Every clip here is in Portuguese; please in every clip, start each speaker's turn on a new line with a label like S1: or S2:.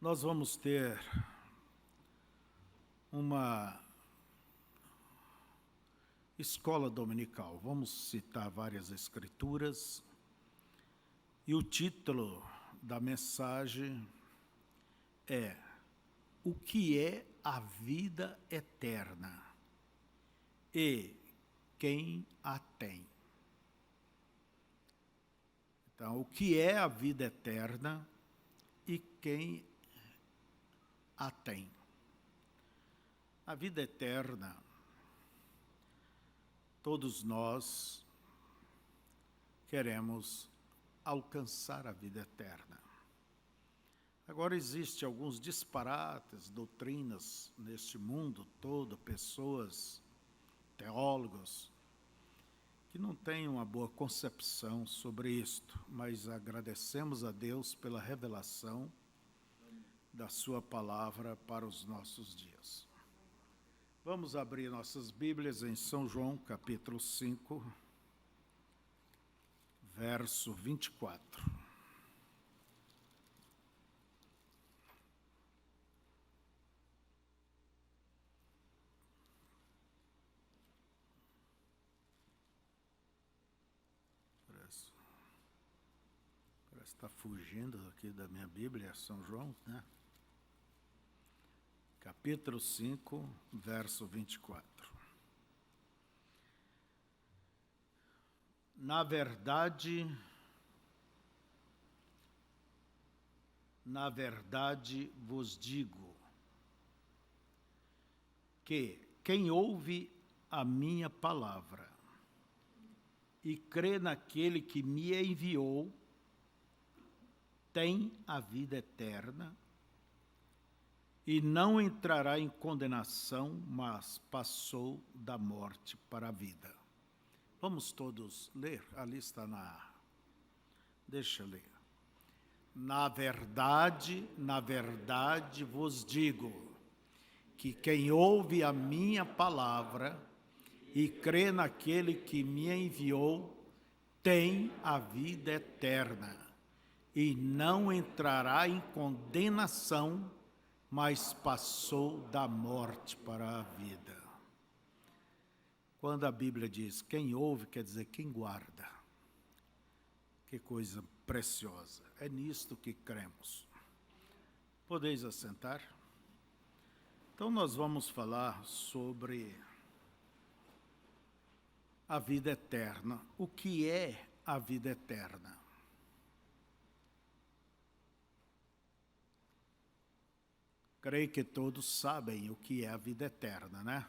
S1: Nós vamos ter uma escola dominical. Vamos citar várias escrituras e o título da mensagem é: o que é a vida eterna e quem a tem? Então, o que é a vida eterna e quem a tem? A vida eterna, todos nós queremos alcançar a vida eterna. Agora, existem alguns disparates, doutrinas neste mundo todo, pessoas, teólogos, que não têm uma boa concepção sobre isto, mas agradecemos a Deus pela revelação da sua palavra para os nossos dias. Vamos abrir nossas Bíblias em São João, capítulo 5, verso 24. Parece que está fugindo aqui da minha Bíblia, São João, né? Capítulo 5, verso 24. Na verdade vos digo que quem ouve a minha palavra e crê naquele que me enviou, tem a vida eterna e não entrará em condenação, mas passou da morte para a vida. Vamos todos ler? Ali está Deixa eu ler. Na verdade vos digo que quem ouve a minha palavra e crê naquele que me enviou, tem a vida eterna e não entrará em condenação, mas passou da morte para a vida. Quando a Bíblia diz quem ouve, quer dizer quem guarda. Que coisa preciosa. É nisto que cremos. Podeis assentar? Então nós vamos falar sobre a vida eterna. O que é a vida eterna? Creio que todos sabem o que é a vida eterna, né?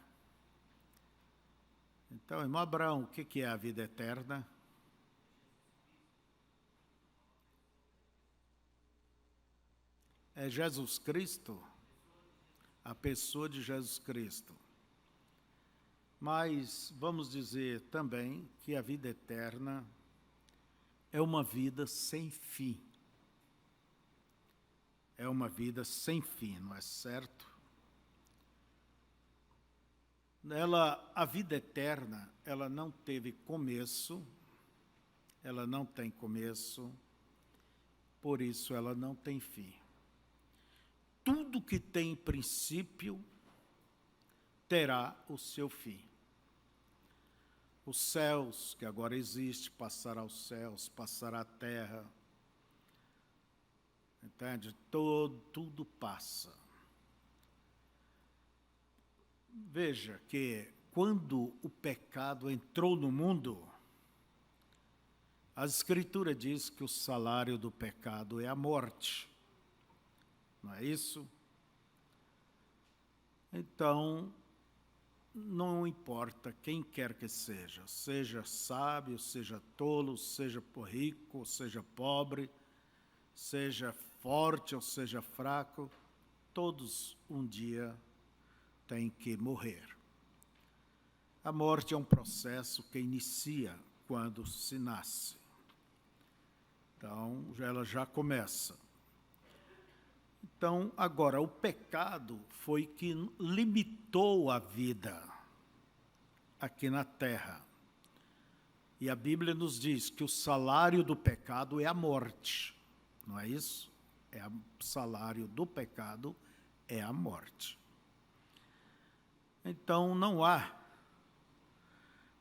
S1: Então, irmão Abraão, o que é a vida eterna? É Jesus Cristo, a pessoa de Jesus Cristo. Mas vamos dizer também que a vida eterna é uma vida sem fim. É uma vida sem fim, não é certo? A vida eterna, ela não teve começo, ela não tem começo, por isso ela não tem fim. Tudo que tem princípio terá o seu fim. Os céus, que agora existe, passará aos céus, passará a terra. Entende? Tudo passa. Veja que quando o pecado entrou no mundo, a Escritura diz que o salário do pecado é a morte. Não é isso? Então, não importa quem quer que seja sábio, seja tolo, seja rico, seja pobre, seja forte ou seja fraco, todos um dia têm que morrer. A morte é um processo que inicia quando se nasce. Então, ela já começa. Então, agora, o pecado foi que limitou a vida aqui na terra. E a Bíblia nos diz que o salário do pecado é a morte, não é isso? O salário do pecado é a morte. Então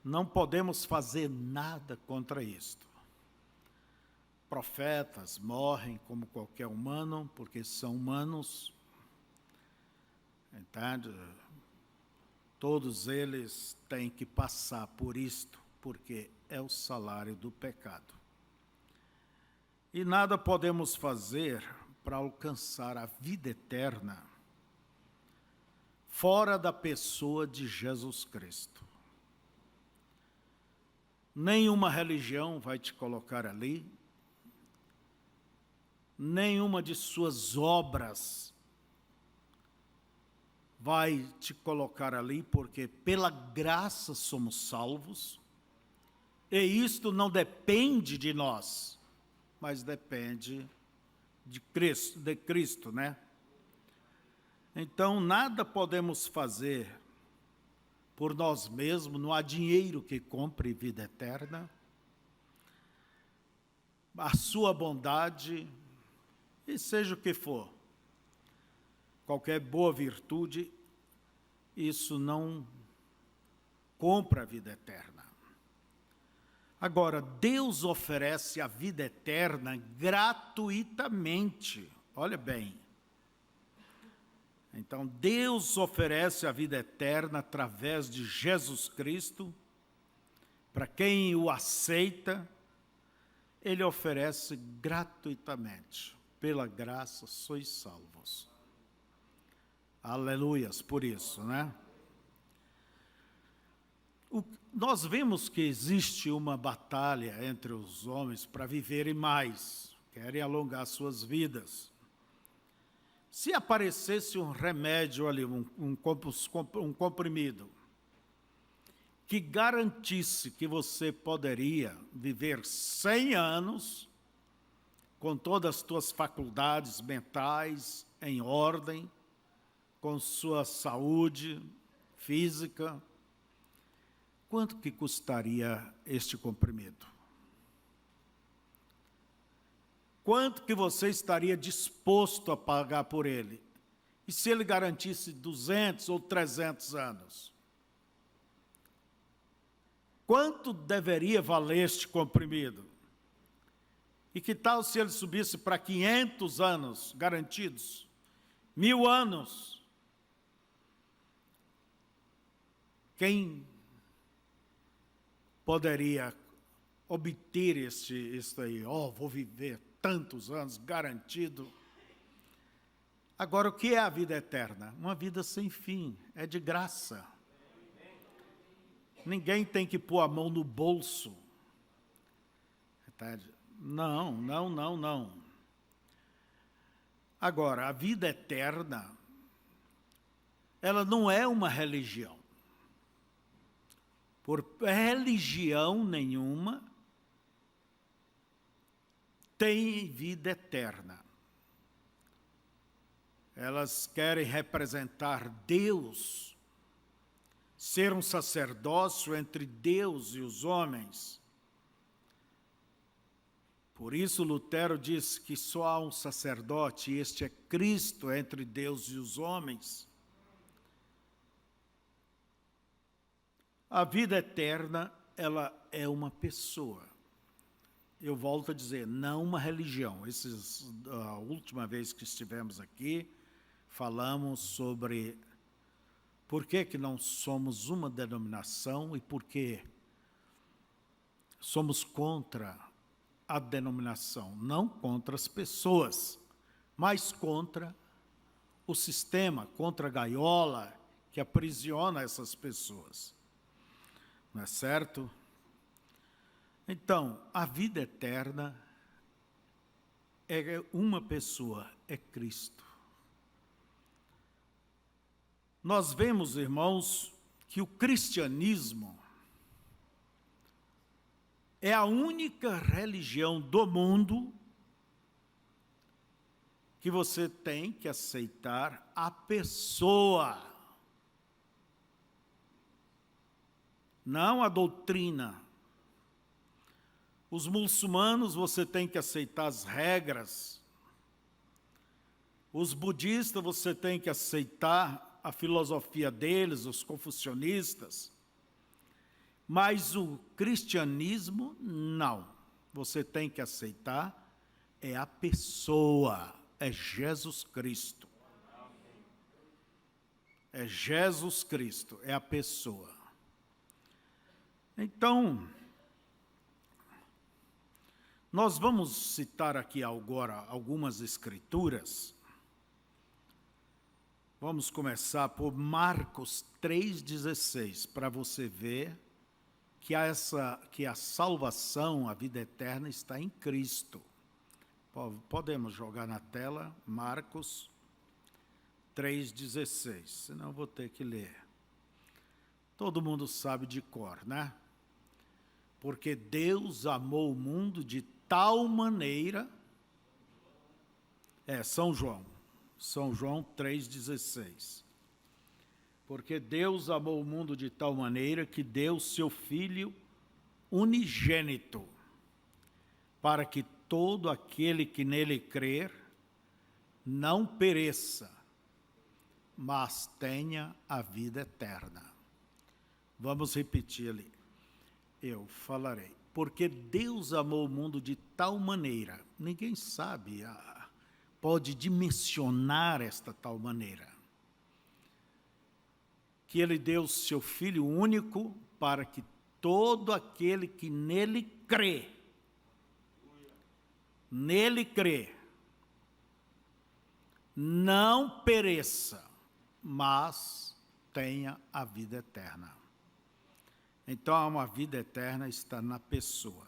S1: não podemos fazer nada contra isto. Profetas morrem como qualquer humano, porque são humanos, entende? Todos eles têm que passar por isto, porque é o salário do pecado. E nada podemos fazer para alcançar a vida eterna fora da pessoa de Jesus Cristo. Nenhuma religião vai te colocar ali, nenhuma de suas obras vai te colocar ali, porque pela graça somos salvos, e isto não depende de nós, mas depende de Cristo, né? Então, nada podemos fazer por nós mesmos, não há dinheiro que compre vida eterna. A sua bondade, e seja o que for, qualquer boa virtude, isso não compra a vida eterna. Agora, Deus oferece a vida eterna gratuitamente. Olha bem. Então, Deus oferece a vida eterna através de Jesus Cristo. Para quem o aceita, Ele oferece gratuitamente. Pela graça sois salvos. Aleluias por isso, né? Nós vemos que existe uma batalha entre os homens para viverem mais, querem alongar suas vidas. Se aparecesse um remédio ali, um comprimido, que garantisse que você poderia viver 100 anos, com todas as suas faculdades mentais em ordem, com sua saúde física, quanto que custaria este comprimido? Quanto que você estaria disposto a pagar por ele? E se ele garantisse 200 ou 300 anos? Quanto deveria valer este comprimido? E que tal se ele subisse para 500 anos garantidos? 1000 anos? Quem poderia obter isso aí? Vou viver tantos anos, garantido. Agora, o que é a vida eterna? Uma vida sem fim, é de graça. Ninguém tem que pôr a mão no bolso. Não. Agora, a vida eterna, ela não é uma religião. Por religião nenhuma tem vida eterna. Elas querem representar Deus, ser um sacerdócio entre Deus e os homens. Por isso Lutero diz que só há um sacerdote, e este é Cristo entre Deus e os homens. A vida eterna, ela é uma pessoa. Eu volto a dizer, não uma religião. A última vez que estivemos aqui, falamos sobre por que não somos uma denominação e por que somos contra a denominação. Não contra as pessoas, mas contra o sistema, contra a gaiola que aprisiona essas pessoas. Não é certo? Então, a vida eterna é uma pessoa, é Cristo. Nós vemos, irmãos, que o cristianismo é a única religião do mundo que você tem que aceitar a pessoa, não a doutrina. Os muçulmanos, você tem que aceitar as regras. Os budistas, você tem que aceitar a filosofia deles, os confucionistas, mas o cristianismo, não. Você tem que aceitar é a pessoa, é Jesus Cristo. É Jesus Cristo, é a pessoa. Então, nós vamos citar aqui agora algumas escrituras. Vamos começar por Marcos 3,16, para você ver que a salvação, a vida eterna está em Cristo. Podemos jogar na tela, Marcos 3,16, senão eu vou ter que ler. Todo mundo sabe de cor, né? Porque Deus amou o mundo de tal maneira... São João 3,16. Porque Deus amou o mundo de tal maneira que deu seu Filho unigênito, para que todo aquele que nele crer não pereça, mas tenha a vida eterna. Vamos repetir ali. Eu falarei. Porque Deus amou o mundo de tal maneira, ninguém sabe, pode dimensionar esta tal maneira, que ele deu seu Filho único para que todo aquele que nele crê, não pereça, mas tenha a vida eterna. Então, uma vida eterna está na pessoa.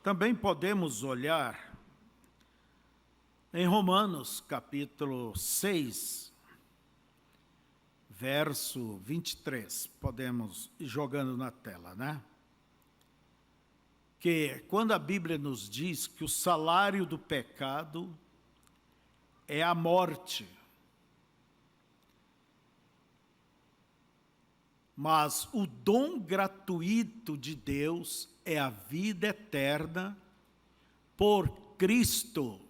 S1: Também podemos olhar em Romanos, capítulo 6, verso 23. Podemos ir jogando na tela, né? Que quando a Bíblia nos diz que o salário do pecado é a morte, mas o dom gratuito de Deus é a vida eterna por Cristo,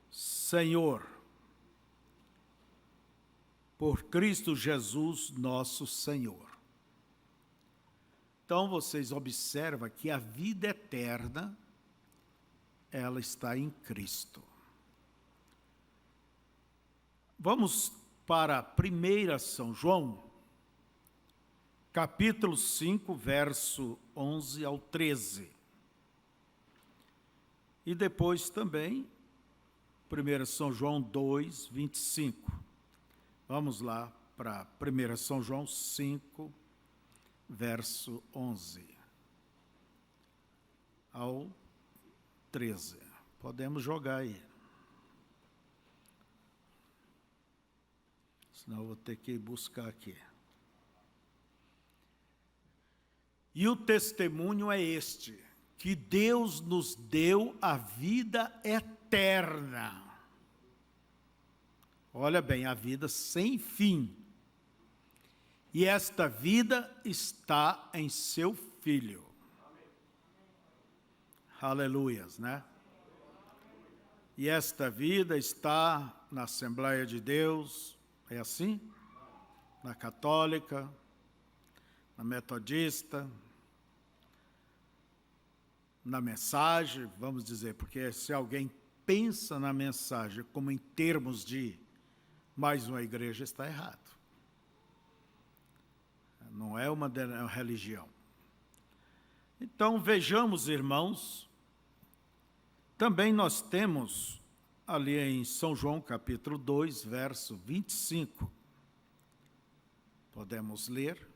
S1: Senhor. Por Cristo Jesus, nosso Senhor. Então, vocês observam que a vida eterna, ela está em Cristo. Vamos para 1 São João, capítulo 5, verso 11 ao 13. E depois também, 1 São João 2, 25. Vamos lá para 1 São João 5, verso 11 ao 13. Podemos jogar aí. Senão eu vou ter que buscar aqui. E o testemunho é este, que Deus nos deu a vida eterna. Olha bem, a vida sem fim. E esta vida está em seu Filho. Aleluias, né? E esta vida está na Assembleia de Deus, é assim? Na Católica, na Metodista, na Mensagem, vamos dizer, porque se alguém pensa na Mensagem como em termos de mais uma igreja, está errado. Não é uma religião. Então, vejamos, irmãos, também nós temos ali em São João, capítulo 2, verso 25. Podemos ler.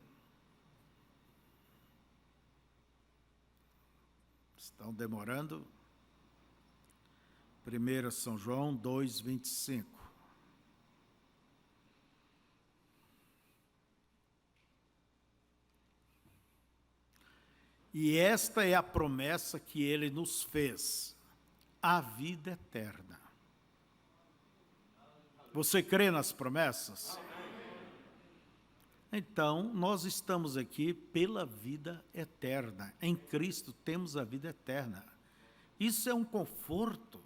S1: Estão demorando. 1 São João 2, 25. E esta é a promessa que ele nos fez, a vida eterna. Você crê nas promessas? Então, nós estamos aqui pela vida eterna. Em Cristo temos a vida eterna. Isso é um conforto.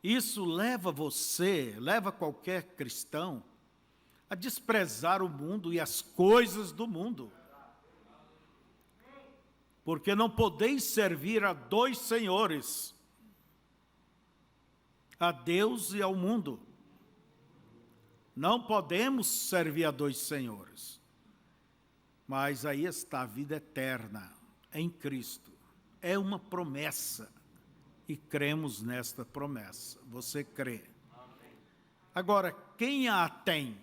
S1: Isso leva você, leva qualquer cristão, a desprezar o mundo e as coisas do mundo. Porque não podeis servir a dois senhores, a Deus e ao mundo. Não podemos servir a dois senhores. Mas aí está a vida eterna em Cristo. É uma promessa e cremos nesta promessa. Você crê? Agora, quem a tem?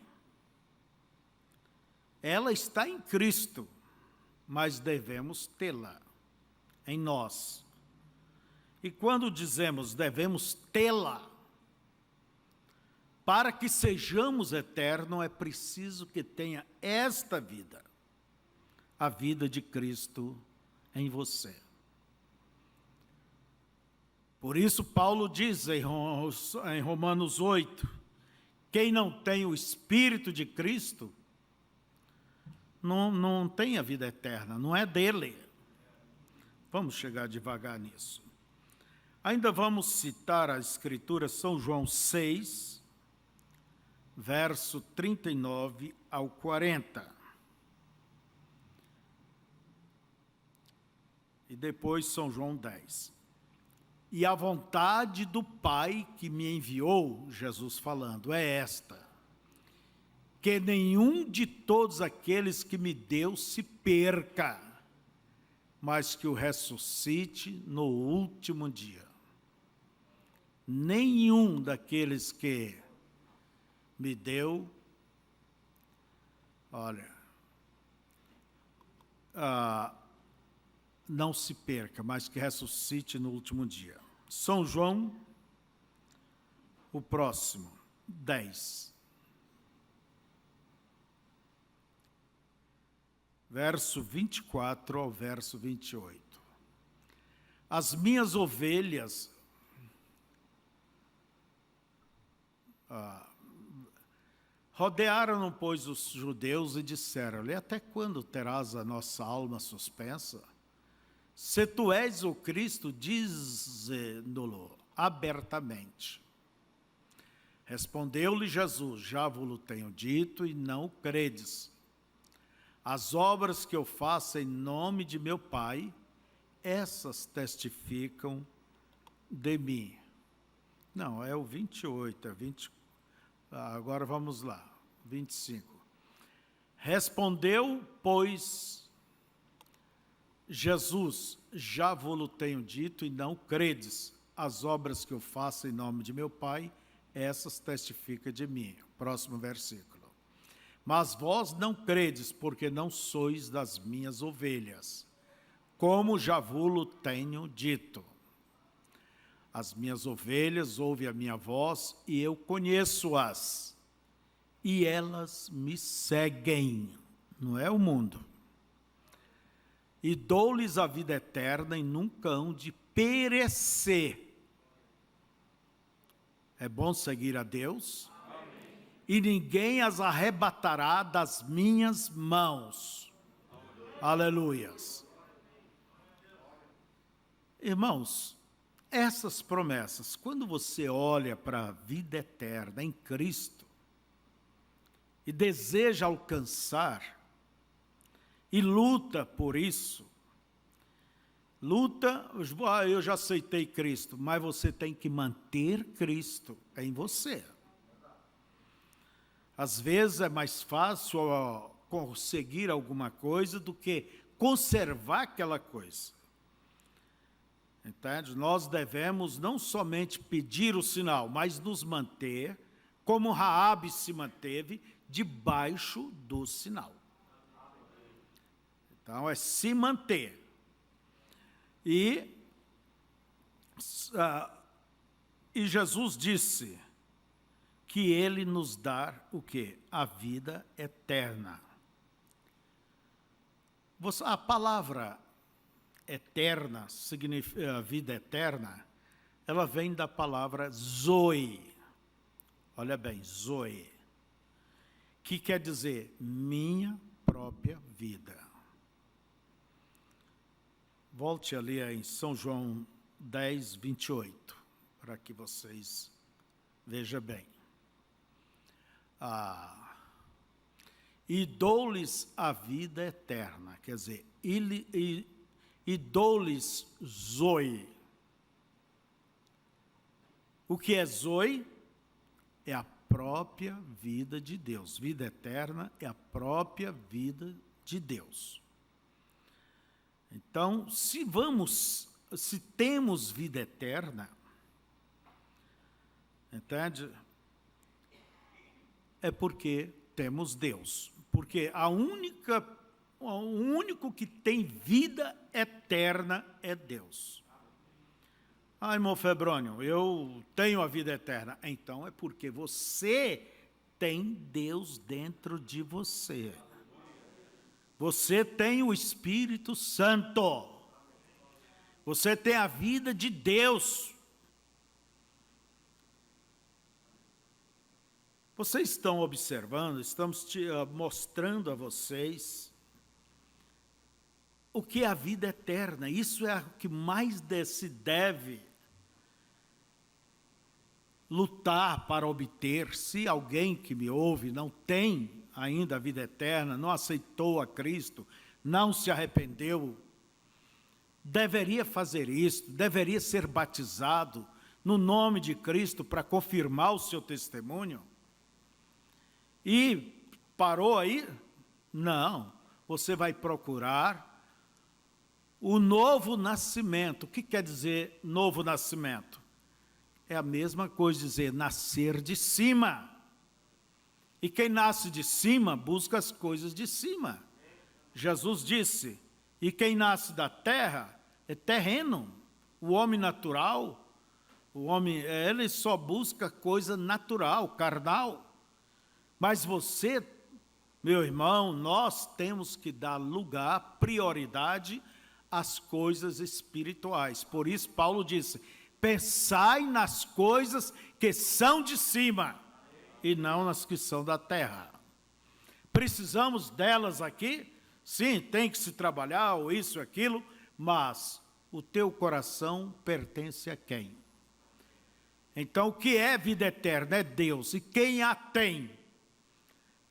S1: Ela está em Cristo, mas devemos tê-la em nós. E quando dizemos devemos tê-la, para que sejamos eternos, é preciso que tenha esta vida, a vida de Cristo em você. Por isso Paulo diz em Romanos 8, quem não tem o Espírito de Cristo, não tem a vida eterna, não é dele. Vamos chegar devagar nisso. Ainda vamos citar a Escritura, São João 6, verso 39 ao 40. E depois São João 10. E a vontade do Pai que me enviou, Jesus falando, é esta: que nenhum de todos aqueles que me deu se perca, mas que o ressuscite no último dia. Nenhum daqueles que me deu, olha, não se perca, mas que ressuscite no último dia. São João, o próximo, 10. Verso 24 ao verso 28. As minhas ovelhas rodearam, pois, os judeus e disseram-lhe: até quando terás a nossa alma suspensa? Se tu és o Cristo, dize-no-lo abertamente. Respondeu-lhe Jesus: já vos tenho dito e não credes. As obras que eu faço em nome de meu Pai, essas testificam de mim. Não, é o 28, é 20. Agora vamos lá, 25. Respondeu, pois, Jesus: já vos tenho dito e não credes. As obras que eu faço em nome de meu Pai, essas testificam de mim. Próximo versículo. Mas vós não credes, porque não sois das minhas ovelhas, como já vos tenho dito. As minhas ovelhas ouvem a minha voz, e eu conheço-as, e elas me seguem, não é o mundo. E dou-lhes a vida eterna, e nunca hão de perecer. É bom seguir a Deus? E ninguém as arrebatará das minhas mãos. Aleluias. Irmãos, essas promessas, quando você olha para a vida eterna em Cristo e deseja alcançar e luta por isso, eu já aceitei Cristo, mas você tem que manter Cristo em você. Às vezes é mais fácil conseguir alguma coisa do que conservar aquela coisa. Entende? Nós devemos não somente pedir o sinal, mas nos manter, como Raabe se manteve, debaixo do sinal. Então, é se manter. E Jesus disse que ele nos dá o quê? A vida eterna. A palavra eterna, significa vida eterna, ela vem da palavra zoe. Olha bem, zoe. Que quer dizer minha própria vida. Volte ali em São João 10, 28, para que vocês Veja bem. E dou-lhes a vida eterna, quer dizer, e dou-lhes zoe. O que é zoe? É a própria vida de Deus. Vida eterna é a própria vida de Deus. Então, se temos vida eterna, entende? É porque temos Deus. Porque o único que tem vida eterna é Deus. Ah, irmão Febrônio, eu tenho a vida eterna. Então é porque você tem Deus dentro de você. Você tem o Espírito Santo. Você tem a vida de Deus. Vocês estão observando, estamos mostrando a vocês o que é a vida eterna. Isso é o que mais se deve lutar para obter. Se alguém que me ouve não tem ainda a vida eterna, não aceitou a Cristo, não se arrependeu, deveria fazer isso, deveria ser batizado no nome de Cristo para confirmar o seu testemunho. E parou aí? Não, você vai procurar o novo nascimento. O que quer dizer novo nascimento? É a mesma coisa dizer nascer de cima. E quem nasce de cima busca as coisas de cima. Jesus disse, e quem nasce da terra é terreno. O homem natural, ele só busca coisa natural, carnal. Mas você, meu irmão, nós temos que dar lugar, prioridade às coisas espirituais. Por isso Paulo disse, pensai nas coisas que são de cima e não nas que são da terra. Precisamos delas aqui? Sim, tem que se trabalhar, ou isso, aquilo, mas o teu coração pertence a quem? Então, o que é vida eterna? É Deus. E quem a tem?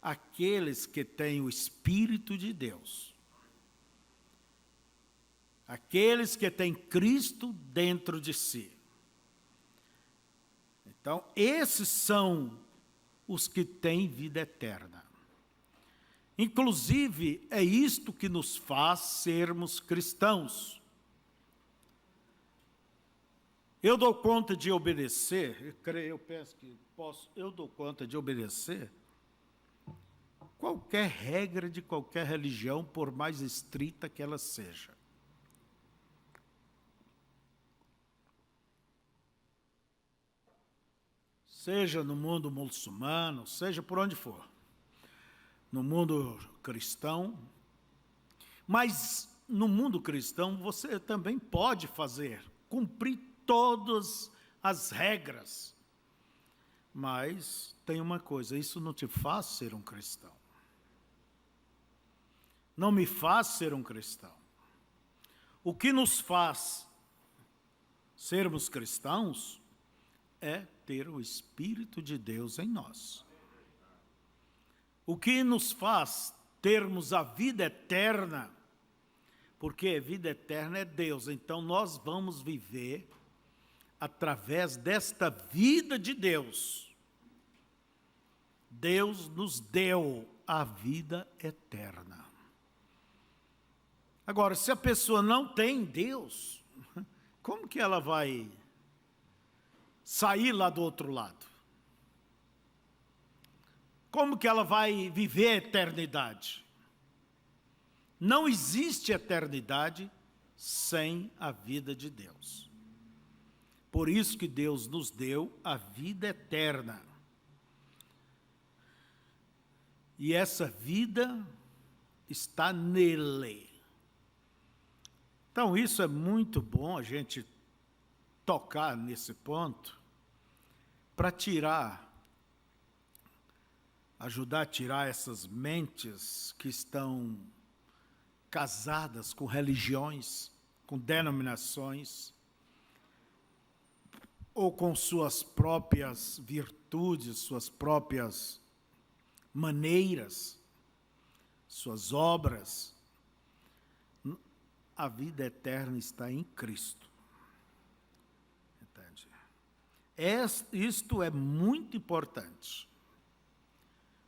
S1: Aqueles que têm o Espírito de Deus. Aqueles que têm Cristo dentro de si. Então, esses são os que têm vida eterna. Inclusive, é isto que nos faz sermos cristãos. Eu dou conta de obedecer, eu penso que eu dou conta de obedecer qualquer regra de qualquer religião, por mais estrita que ela seja. Seja no mundo muçulmano, seja por onde for. No mundo cristão. Mas no mundo cristão você também pode cumprir todas as regras. Mas tem uma coisa, isso não te faz ser um cristão. Não me faz ser um cristão. O que nos faz sermos cristãos é ter o Espírito de Deus em nós. O que nos faz termos a vida eterna, porque a vida eterna é Deus, então nós vamos viver através desta vida de Deus. Deus nos deu a vida eterna. Agora, se a pessoa não tem Deus, como que ela vai sair lá do outro lado? Como que ela vai viver a eternidade? Não existe eternidade sem a vida de Deus. Por isso que Deus nos deu a vida eterna. E essa vida está nele. Então, isso é muito bom a gente tocar nesse ponto para ajudar a tirar essas mentes que estão casadas com religiões, com denominações, ou com suas próprias virtudes, suas próprias maneiras, suas obras. A vida eterna está em Cristo. Entende? Isto é muito importante.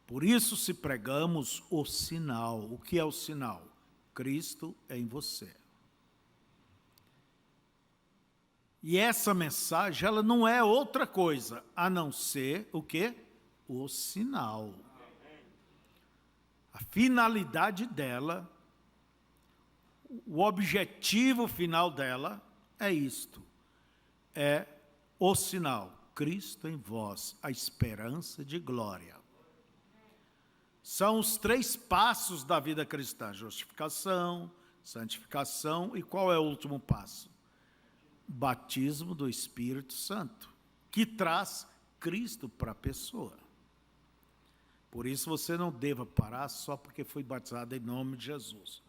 S1: Por isso, se pregamos o sinal. O que é o sinal? Cristo é em você. E essa mensagem, ela não é outra coisa, a não ser o quê? O sinal. A finalidade dela, o objetivo final dela é isto. É o sinal. Cristo em vós, a esperança de glória. São os 3 passos da vida cristã: justificação, santificação e qual é o último passo? Batismo do Espírito Santo, que traz Cristo para a pessoa. Por isso você não deva parar só porque foi batizado em nome de Jesus.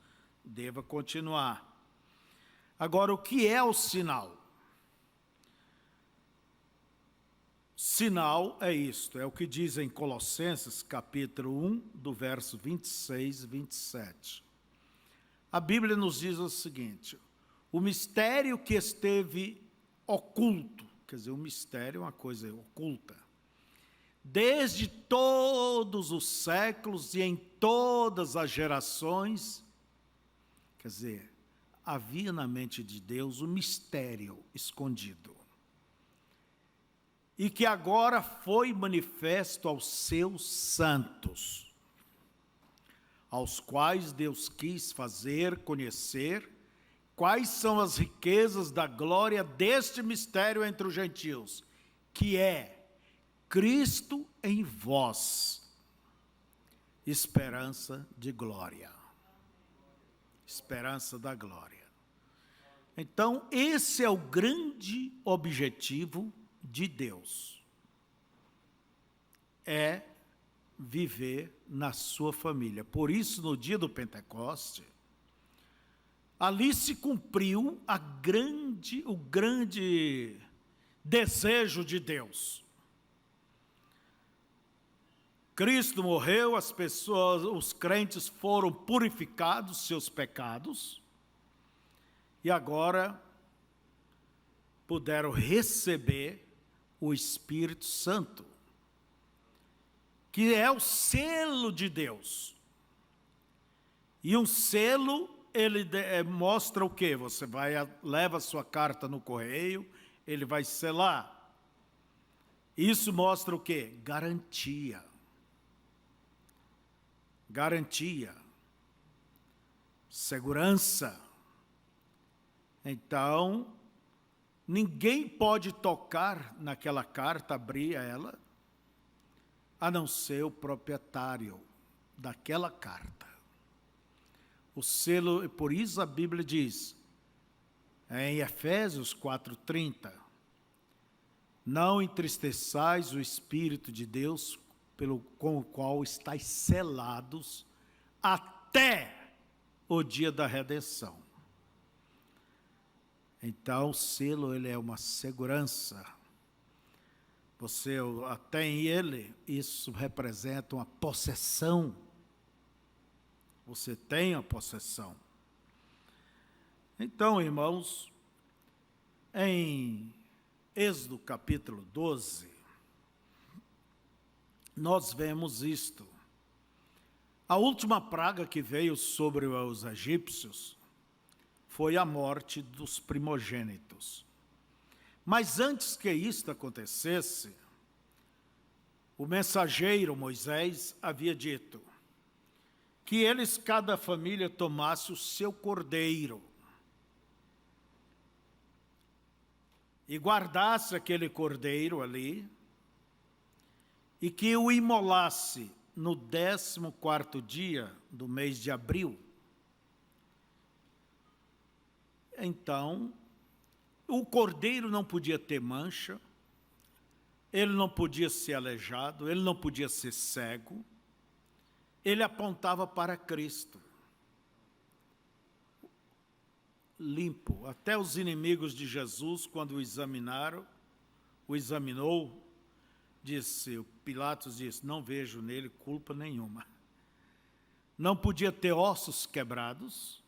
S1: Deva continuar. Agora, o que é o sinal? Sinal é isto, é o que diz em Colossenses, capítulo 1, do verso 26 e 27. A Bíblia nos diz o seguinte: o mistério que esteve oculto, quer dizer, o mistério é uma coisa oculta, desde todos os séculos e em todas as gerações, quer dizer, havia na mente de Deus um mistério escondido, e que agora foi manifesto aos seus santos, aos quais Deus quis fazer conhecer quais são as riquezas da glória deste mistério entre os gentios, que é Cristo em vós, esperança de glória. Esperança da glória. Então, esse é o grande objetivo de Deus. É viver na sua família. Por isso, no dia do Pentecoste, ali se cumpriu o grande desejo de Deus. Cristo morreu, as pessoas, os crentes foram purificados seus pecados e agora puderam receber o Espírito Santo, que é o selo de Deus. E um selo, ele mostra o quê? Você leva a sua carta no correio, ele vai selar. Isso mostra o quê? Garantia. Garantia. Segurança. Então, ninguém pode tocar naquela carta, abrir ela, a não ser o proprietário daquela carta. O selo, por isso a Bíblia diz, em Efésios 4:30, não entristeçais o Espírito de Deus, com o qual estáis selados até o dia da redenção. Então, o selo, ele é uma segurança. Você tem ele, isso representa uma possessão. Você tem a possessão. Então, irmãos, em Êxodo capítulo 12, nós vemos isto. A última praga que veio sobre os egípcios foi a morte dos primogênitos. Mas antes que isto acontecesse, o mensageiro Moisés havia dito que eles, cada família, tomasse o seu cordeiro e guardasse aquele cordeiro ali e que o imolasse no 14º dia do mês de abril. Então, o cordeiro não podia ter mancha, ele não podia ser aleijado, ele não podia ser cego, ele apontava para Cristo. Limpo. Até os inimigos de Jesus, quando o examinaram, o examinou, Pilatos disse, não vejo nele culpa nenhuma. Não podia ter ossos quebrados,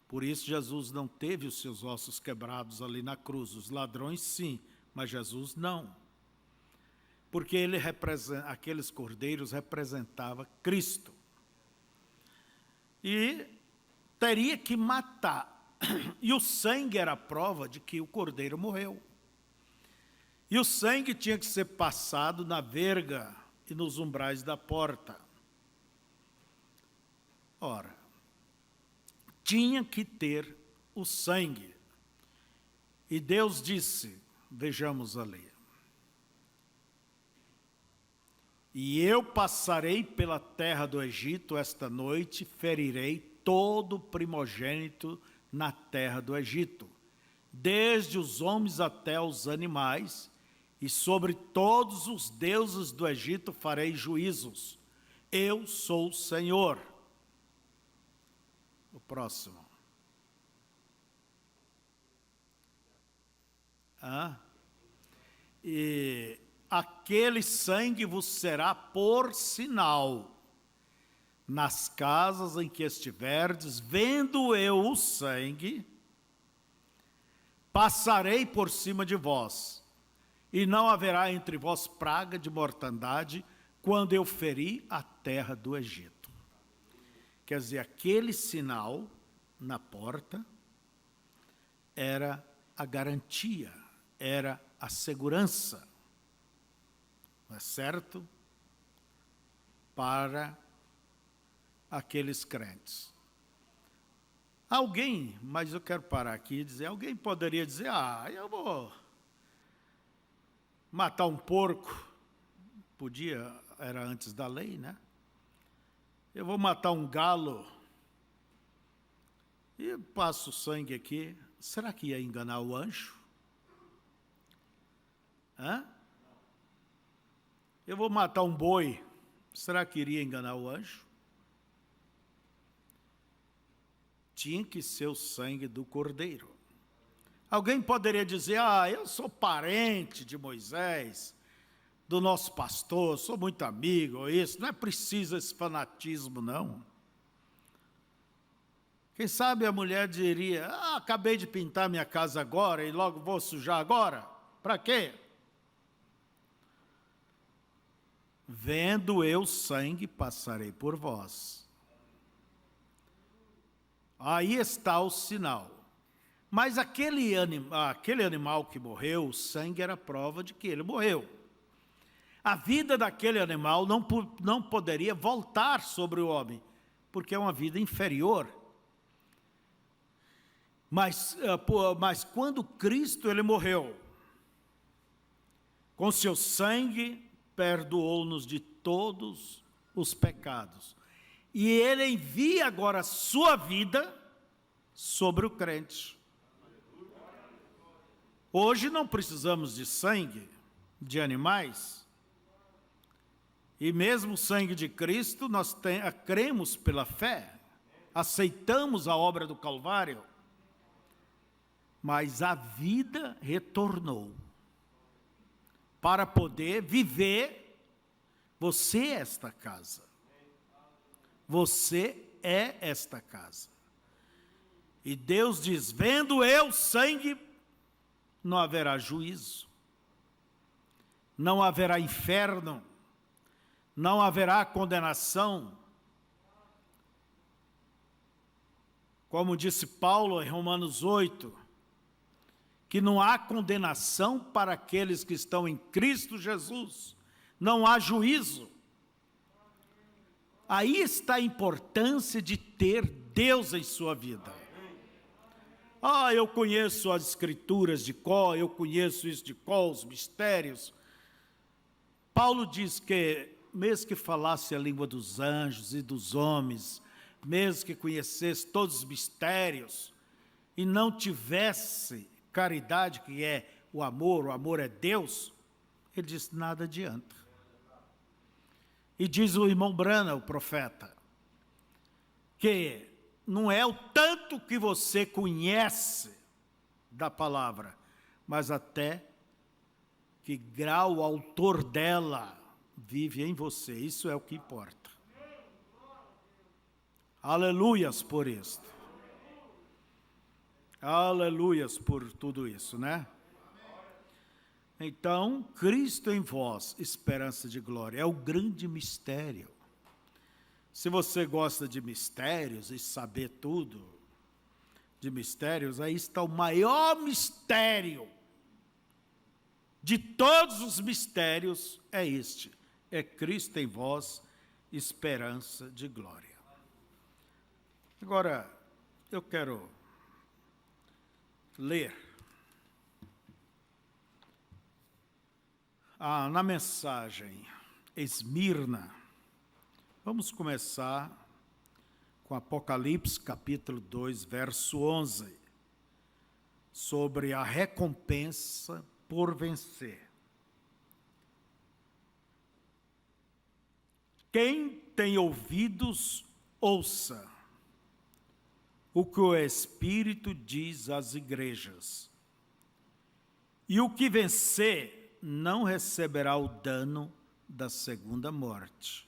S1: por isso Jesus não teve os seus ossos quebrados ali na cruz. Os ladrões sim, mas Jesus não. Porque aqueles cordeiros representavam Cristo. E teria que matar. E o sangue era a prova de que o cordeiro morreu. E o sangue tinha que ser passado na verga e nos umbrais da porta. Ora, tinha que ter o sangue. E Deus disse, vejamos ali, e eu passarei pela terra do Egito esta noite, ferirei todo primogênito na terra do Egito, desde os homens até os animais, e sobre todos os deuses do Egito farei juízos. Eu sou o Senhor. O próximo. E aquele sangue vos será por sinal nas casas em que estiverdes, vendo eu o sangue, passarei por cima de vós, e não haverá entre vós praga de mortandade, quando eu ferir a terra do Egito. Quer dizer, aquele sinal na porta era a garantia, era a segurança, não é certo? Para aqueles crentes. Alguém, mas eu quero parar aqui e dizer, alguém poderia dizer, eu vou matar um porco, podia, era antes da lei, né? Eu vou matar um galo e passo sangue aqui. Será que ia enganar o anjo? Eu vou matar um boi. Será que iria enganar o anjo? Tinha que ser o sangue do cordeiro. Alguém poderia dizer, eu sou parente de Moisés, do nosso pastor, sou muito amigo, ou isso. Não é preciso esse fanatismo, não. Quem sabe a mulher diria, acabei de pintar minha casa agora e logo vou sujar agora? Para quê? Vendo eu sangue, passarei por vós. Aí está o sinal. Mas aquele animal que morreu, o sangue era prova de que ele morreu. A vida daquele animal não poderia voltar sobre o homem, porque é uma vida inferior. Mas quando Cristo ele morreu, com seu sangue perdoou-nos de todos os pecados. E ele envia agora a sua vida sobre o crente. Hoje não precisamos de sangue de animais. E mesmo o sangue de Cristo, nós cremos pela fé, aceitamos a obra do Calvário, mas a vida retornou para poder viver. Você é esta casa. Você é esta casa. E Deus diz, vendo eu sangue, não haverá juízo, não haverá inferno, não haverá condenação. Como disse Paulo em Romanos 8, que não há condenação para aqueles que estão em Cristo Jesus, não há juízo. Aí está a importância de ter Deus em sua vida. Eu conheço as escrituras de cor, eu conheço isso de cor, os mistérios. Paulo diz que, mesmo que falasse a língua dos anjos e dos homens, mesmo que conhecesse todos os mistérios, e não tivesse caridade, que é o amor é Deus, ele diz, nada adianta. E diz o irmão Brana, o profeta, que não é o tanto que você conhece da palavra, mas até que grau o autor dela vive em você. Isso é o que importa. Aleluias por isto. Aleluias por tudo isso, né? Então, Cristo em vós, esperança de glória, é o grande mistério. Se você gosta de mistérios e saber tudo de mistérios, aí está o maior mistério de todos os mistérios, é este. É Cristo em vós, esperança de glória. Agora, eu quero ler na mensagem Esmirna. Vamos começar com Apocalipse, capítulo 2, verso 11, sobre a recompensa por vencer. Quem tem ouvidos, ouça o que o Espírito diz às igrejas. E o que vencer não receberá o dano da segunda morte.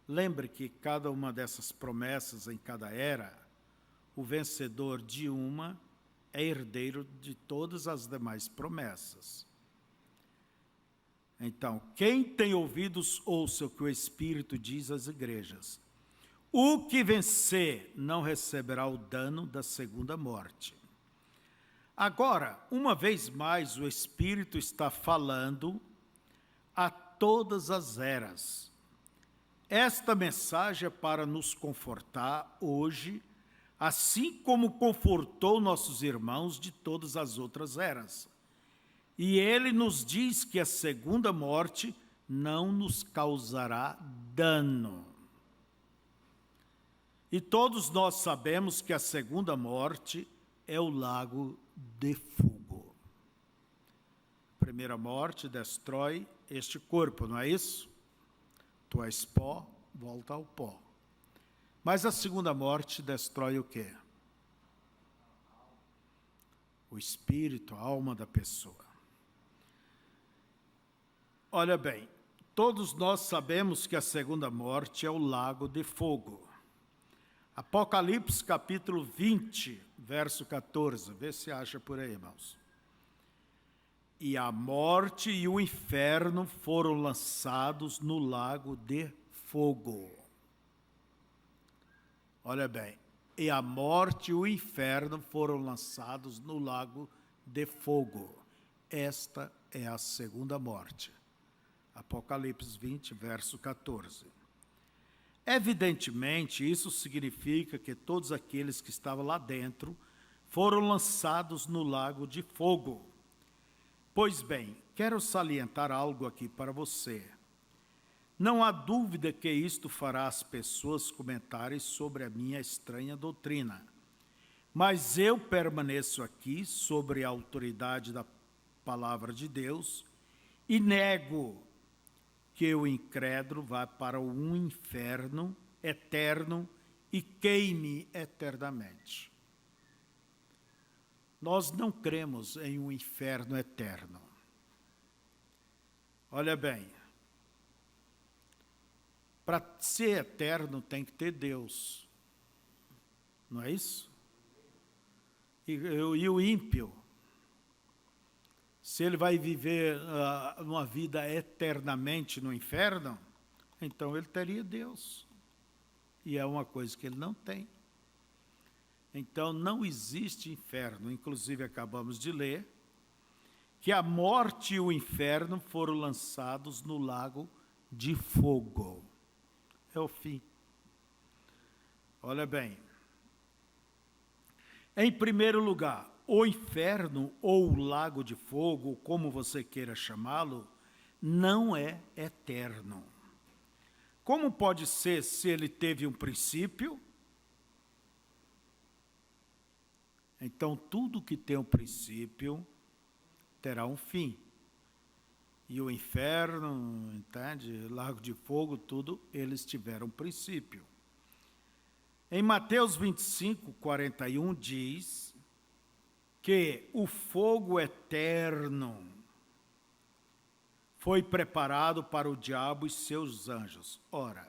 S1: Lembre que cada uma dessas promessas em cada era, o vencedor de uma é herdeiro de todas as demais promessas. Então, quem tem ouvidos, ouça o que o Espírito diz às igrejas. O que vencer não receberá o dano da segunda morte. Agora, uma vez mais, o Espírito está falando a todas as eras. Esta mensagem é para nos confortar hoje, assim como confortou nossos irmãos de todas as outras eras. E ele nos diz que a segunda morte não nos causará dano. E todos nós sabemos que a segunda morte é o lago de fogo. A primeira morte destrói este corpo, não é isso? Tu és pó, volta ao pó. Mas a segunda morte destrói o quê? O espírito, a alma da pessoa. Olha bem, todos nós sabemos que a segunda morte é o lago de fogo. Apocalipse capítulo 20, verso 14. Vê se acha por aí, irmãos. E a morte e o inferno foram lançados no lago de fogo. Olha bem, e a morte e o inferno foram lançados no lago de fogo. Esta é a segunda morte. Apocalipse 20, verso 14. Evidentemente, isso significa que todos aqueles que estavam lá dentro foram lançados no lago de fogo. Pois bem, quero salientar algo aqui para você. Não há dúvida que isto fará as pessoas comentarem sobre a minha estranha doutrina. Mas eu permaneço aqui sobre a autoridade da palavra de Deus e nego que o incrédulo vá para um inferno eterno e queime eternamente. Nós não cremos em um inferno eterno. Olha bem, para ser eterno tem que ter Deus, não é isso? E o ímpio, se ele vai viver uma vida eternamente no inferno, então ele teria Deus. E é uma coisa que ele não tem. Então, não existe inferno. Inclusive, acabamos de ler que a morte e o inferno foram lançados no lago de fogo. É o fim. Olha bem. Em primeiro lugar, o inferno ou o lago de fogo, como você queira chamá-lo, não é eterno. Como pode ser se ele teve um princípio? Então, tudo que tem um princípio terá um fim. E o inferno, entende? Lago de fogo, tudo, eles tiveram um princípio. Em Mateus 25, 41, diz que o fogo eterno foi preparado para o diabo e seus anjos. Ora,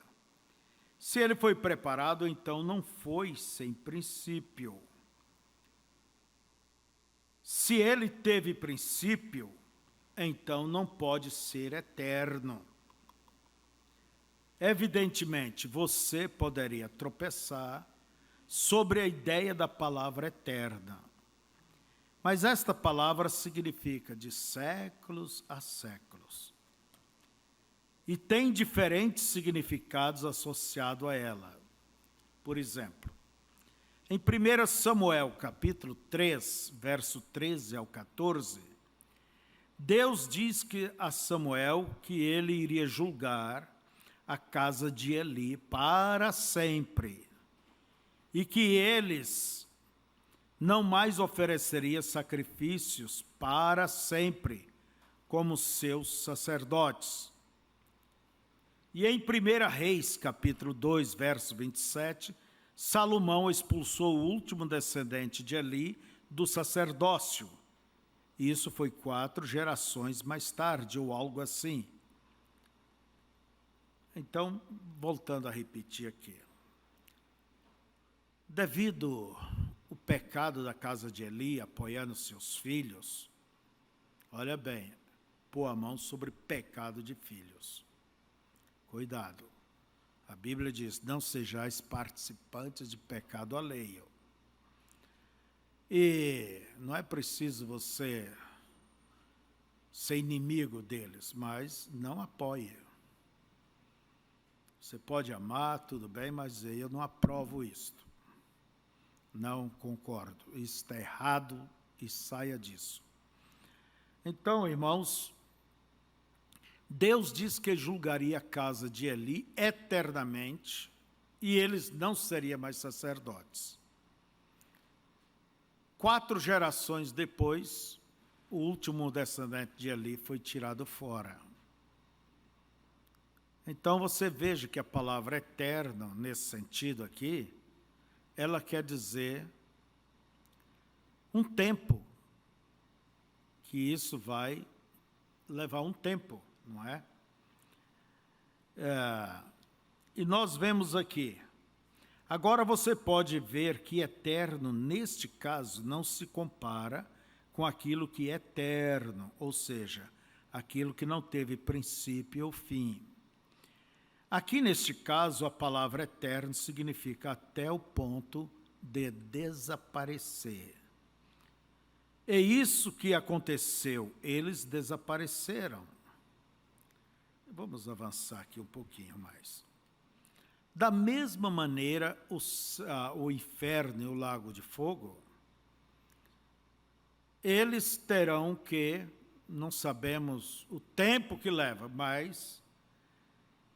S1: se ele foi preparado, então não foi sem princípio. Se ele teve princípio, então não pode ser eterno. Evidentemente, você poderia tropeçar sobre a ideia da palavra eterna. Mas esta palavra significa de séculos a séculos. E tem diferentes significados associados a ela. Por exemplo, em 1 Samuel, capítulo 3, verso 13 ao 14, Deus diz a Samuel que ele iria julgar a casa de Eli para sempre, e que eles não mais ofereceria sacrifícios para sempre, como seus sacerdotes. E em 1 Reis, capítulo 2, verso 27, Salomão expulsou o último descendente de Eli do sacerdócio. Isso foi 4 gerações mais tarde, ou algo assim. Então, voltando a repetir aqui. Devido o pecado da casa de Eli, apoiando seus filhos, olha bem, pôr a mão sobre pecado de filhos. Cuidado. A Bíblia diz, não sejais participantes de pecado alheio. E não é preciso você ser inimigo deles, mas não apoie. Você pode amar, tudo bem, mas eu não aprovo isto. Não concordo. Isso está errado e saia disso. Então, irmãos, Deus diz que julgaria a casa de Eli eternamente e eles não seriam mais sacerdotes. 4 gerações depois, o último descendente de Eli foi tirado fora. Então você veja que a palavra eterno, nesse sentido aqui, ela quer dizer um tempo, que isso vai levar um tempo, não é? E nós vemos aqui, agora você pode ver que eterno, neste caso, não se compara com aquilo que é eterno, ou seja, aquilo que não teve princípio ou fim. Aqui, neste caso, a palavra eterno significa até o ponto de desaparecer. É isso que aconteceu, eles desapareceram. Vamos avançar aqui um pouquinho mais. Da mesma maneira, o inferno e o lago de fogo, eles terão que, não sabemos o tempo que leva, mas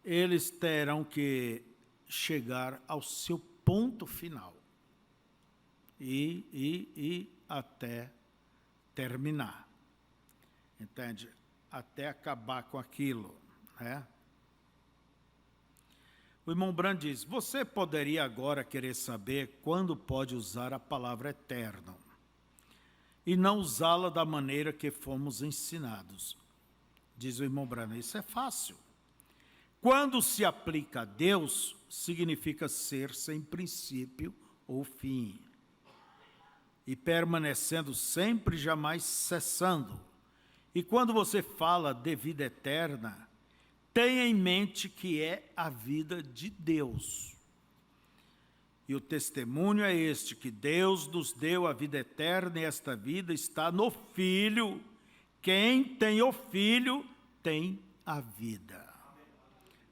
S1: eles terão que chegar ao seu ponto final e até terminar, entende? Até acabar com aquilo, né? O irmão Brand diz, você poderia agora querer saber quando pode usar a palavra eterno e não usá-la da maneira que fomos ensinados. Diz o irmão Brand, isso é fácil. Quando se aplica a Deus, significa ser sem princípio ou fim, e permanecendo sempre, jamais cessando. E quando você fala de vida eterna, tenha em mente que é a vida de Deus. E o testemunho é este, que Deus nos deu a vida eterna, e esta vida está no Filho. Quem tem o Filho, tem a vida.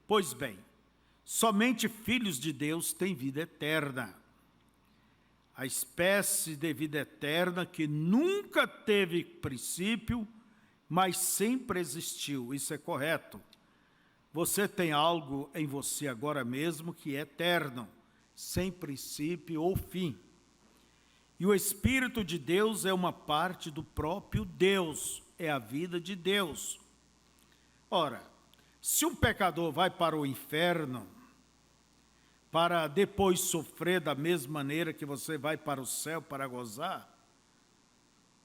S1: Pois bem, somente filhos de Deus têm vida eterna. A espécie de vida eterna que nunca teve princípio, mas sempre existiu. Isso é correto. Você tem algo em você agora mesmo que é eterno, sem princípio ou fim. E o Espírito de Deus é uma parte do próprio Deus, é a vida de Deus. Ora, se um pecador vai para o inferno, para depois sofrer da mesma maneira que você vai para o céu para gozar,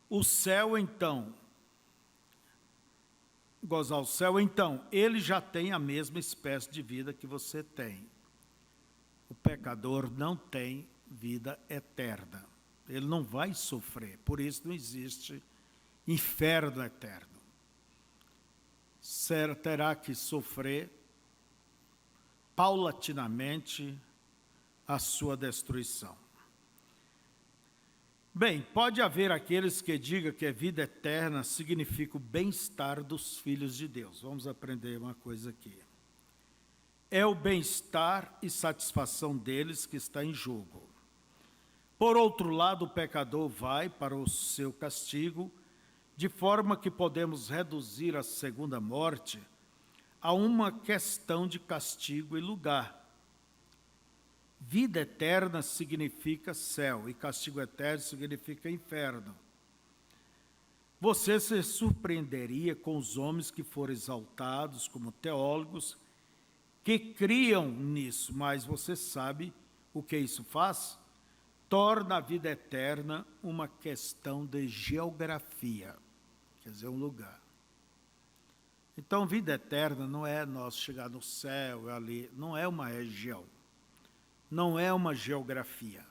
S1: o céu, então, gozar o céu, então, ele já tem a mesma espécie de vida que você tem. O pecador não tem vida eterna. Ele não vai sofrer, por isso não existe inferno eterno. Terá que sofrer paulatinamente a sua destruição. Bem, pode haver aqueles que digam que a vida eterna significa o bem-estar dos filhos de Deus. Vamos aprender uma coisa aqui. É o bem-estar e satisfação deles que está em jogo. Por outro lado, o pecador vai para o seu castigo, de forma que podemos reduzir a segunda morte a uma questão de castigo e lugar. Vida eterna significa céu e castigo eterno significa inferno. Você se surpreenderia com os homens que foram exaltados como teólogos, que criam nisso, mas você sabe o que isso faz? Torna a vida eterna uma questão de geografia, quer dizer, um lugar. Então, vida eterna não é nós chegar no céu, ali, não é uma região, não é uma geografia.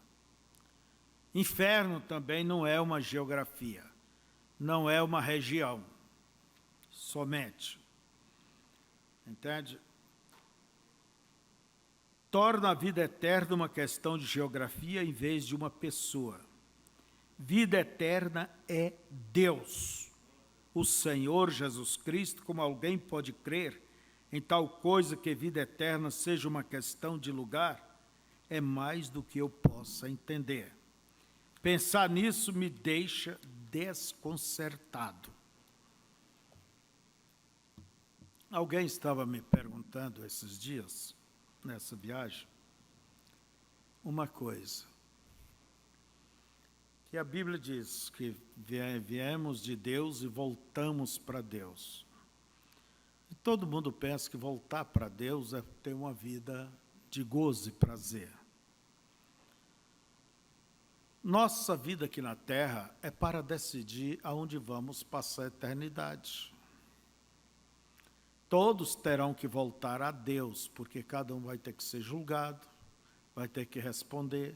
S1: Inferno também não é uma geografia, não é uma região, somente. Entende? Torna a vida eterna uma questão de geografia em vez de uma pessoa. Vida eterna é Deus, o Senhor Jesus Cristo. Como alguém pode crer em tal coisa que vida eterna seja uma questão de lugar, é mais do que eu possa entender. Pensar nisso me deixa desconcertado. Alguém estava me perguntando esses dias, nessa viagem, uma coisa, que a Bíblia diz que viemos de Deus e voltamos para Deus. E todo mundo pensa que voltar para Deus é ter uma vida de gozo e prazer. Nossa vida aqui na Terra é para decidir aonde vamos passar a eternidade. Todos terão que voltar a Deus, porque cada um vai ter que ser julgado, vai ter que responder,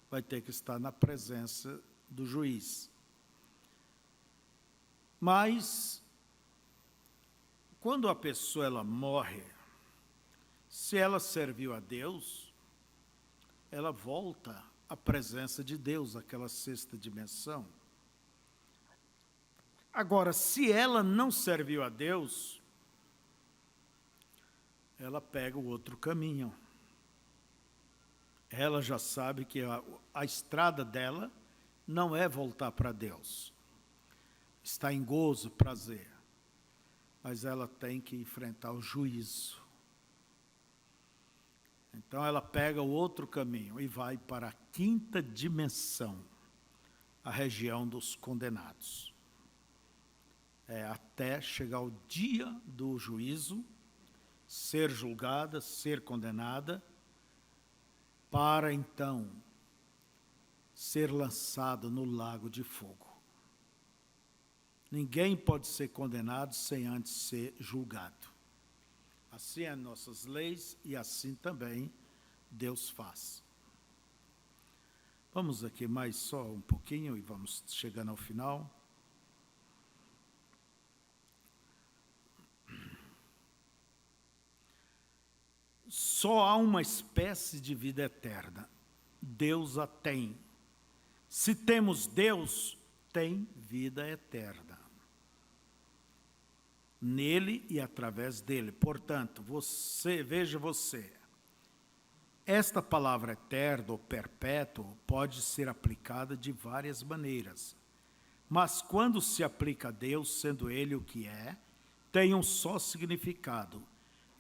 S1: vai ter que estar na presença do juiz. Mas, quando a pessoa ela morre, se ela serviu a Deus, ela volta à presença de Deus, aquela sexta dimensão. Agora, se ela não serviu a Deus, ela pega o outro caminho. Ela já sabe que a estrada dela não é voltar para Deus. Está em gozo, prazer. Mas ela tem que enfrentar o juízo. Então ela pega o outro caminho e vai para a quinta dimensão, a região dos condenados. Até chegar o dia do juízo, ser julgada, ser condenada, para então ser lançada no lago de fogo. Ninguém pode ser condenado sem antes ser julgado. Assim é nossas leis e assim também Deus faz. Vamos aqui mais só um pouquinho e vamos chegando ao final. Só há uma espécie de vida eterna. Deus a tem. Se temos Deus, tem vida eterna. Nele e através dele. Portanto, veja você, esta palavra eterno ou perpétuo pode ser aplicada de várias maneiras. Mas quando se aplica a Deus, sendo ele o que é, tem um só significado.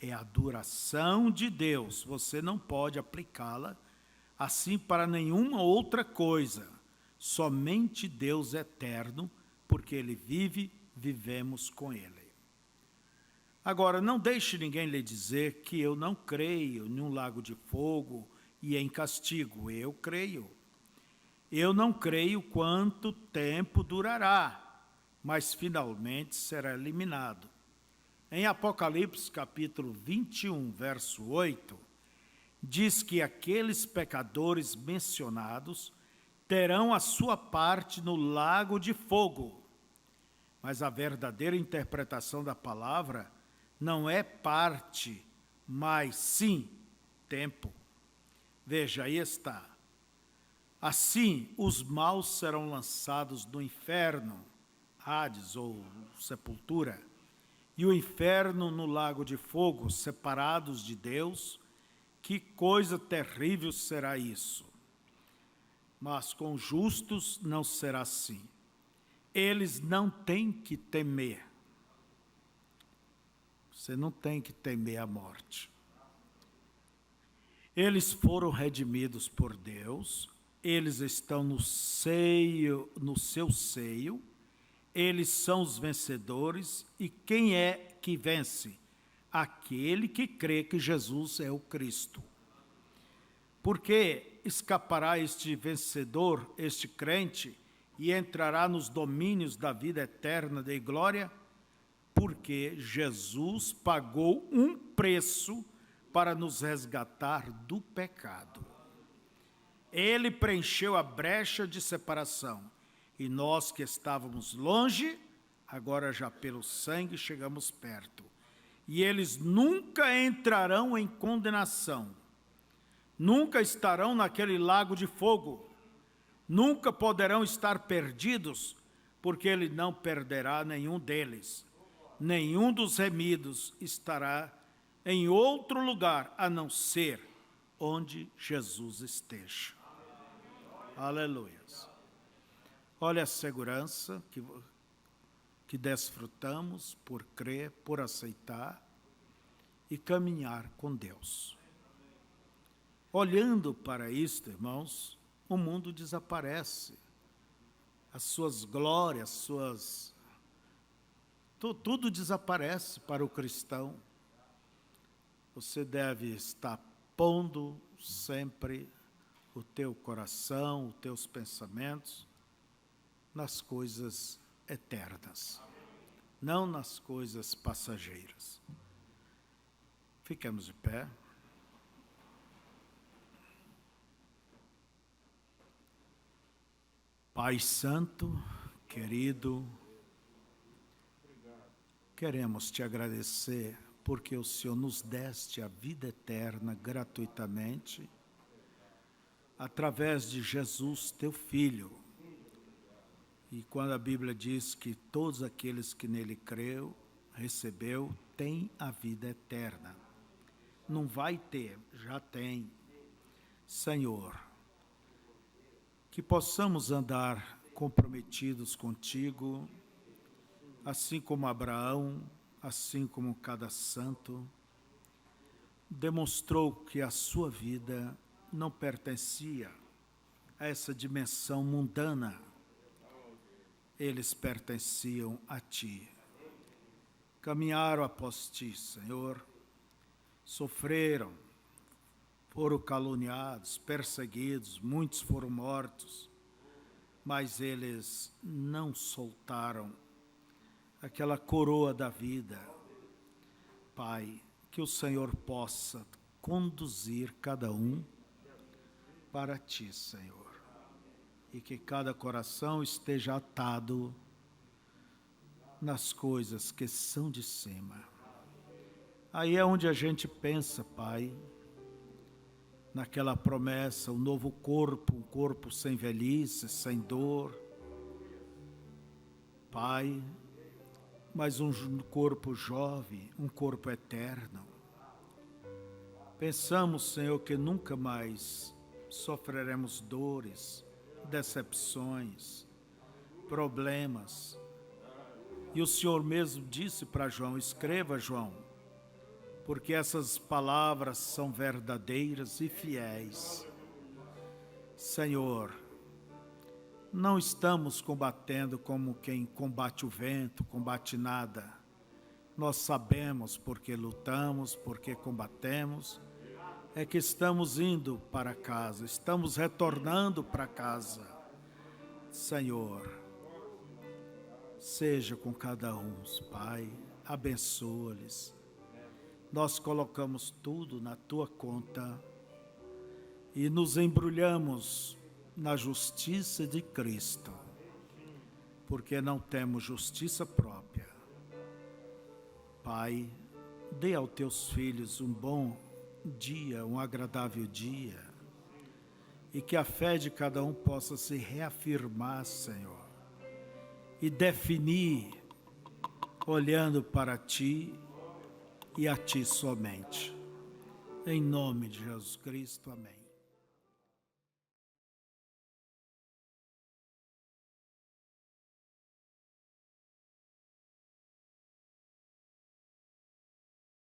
S1: É a duração de Deus. Você não pode aplicá-la assim para nenhuma outra coisa. Somente Deus é eterno, porque Ele vive, vivemos com Ele. Agora, não deixe ninguém lhe dizer que eu não creio em um lago de fogo e em castigo. Eu creio. Eu não creio quanto tempo durará, mas finalmente será eliminado. Em Apocalipse, capítulo 21, verso 8, diz que aqueles pecadores mencionados terão a sua parte no lago de fogo. Mas a verdadeira interpretação da palavra não é parte, mas sim tempo. Veja, aí está. Assim, os maus serão lançados no inferno, Hades ou sepultura, e o inferno no lago de fogo, separados de Deus. Que coisa terrível será isso! Mas com os justos não será assim. Eles não têm que temer. Você não tem que temer a morte. Eles foram redimidos por Deus, eles estão no seu seio, eles são os vencedores, e quem é que vence? Aquele que crê que Jesus é o Cristo. Porque escapará este vencedor, este crente, e entrará nos domínios da vida eterna de glória? Porque Jesus pagou um preço para nos resgatar do pecado. Ele preencheu a brecha de separação, e nós que estávamos longe, agora já pelo sangue chegamos perto. E eles nunca entrarão em condenação, nunca estarão naquele lago de fogo, nunca poderão estar perdidos, porque ele não perderá nenhum deles. Nenhum dos remidos estará em outro lugar, a não ser onde Jesus esteja. Aleluia. Olha a segurança que desfrutamos por crer, por aceitar e caminhar com Deus. Olhando para isto, irmãos, o mundo desaparece. As suas glórias, tudo desaparece para o cristão. Você deve estar pondo sempre o teu coração, os teus pensamentos nas coisas eternas, não nas coisas passageiras. Fiquemos de pé. Pai Santo, querido, queremos te agradecer porque o Senhor nos deste a vida eterna gratuitamente, através de Jesus, teu Filho. E quando a Bíblia diz que todos aqueles que nele recebeu, têm a vida eterna. Não vai ter, já tem. Senhor, que possamos andar comprometidos contigo, assim como Abraão, assim como cada santo, demonstrou que a sua vida não pertencia a essa dimensão mundana. Eles pertenciam a ti. Caminharam após ti, Senhor, sofreram, foram caluniados, perseguidos, muitos foram mortos, mas eles não soltaram aquela coroa da vida. Pai, que o Senhor possa conduzir cada um para ti, Senhor, e que cada coração esteja atado nas coisas que são de cima. Aí é onde a gente pensa, Pai, naquela promessa, um novo corpo, um corpo sem velhice, sem dor. Pai, mas um corpo jovem, um corpo eterno. Pensamos, Senhor, que nunca mais sofreremos dores, decepções, problemas. E o Senhor mesmo disse para João: escreva, João, porque essas palavras são verdadeiras e fiéis. Senhor, não estamos combatendo como quem combate o vento, combate nada. Nós sabemos porque lutamos, porque combatemos, é que estamos indo para casa, estamos retornando para casa. Senhor, seja com cada um, Pai, abençoa-lhes. Nós colocamos tudo na tua conta e nos embrulhamos na justiça de Cristo, porque não temos justiça própria. Pai, dê aos teus filhos um bom dia, um agradável dia, e que a fé de cada um possa se reafirmar, Senhor, e definir, olhando para Ti e a Ti somente. Em nome de Jesus Cristo, amém.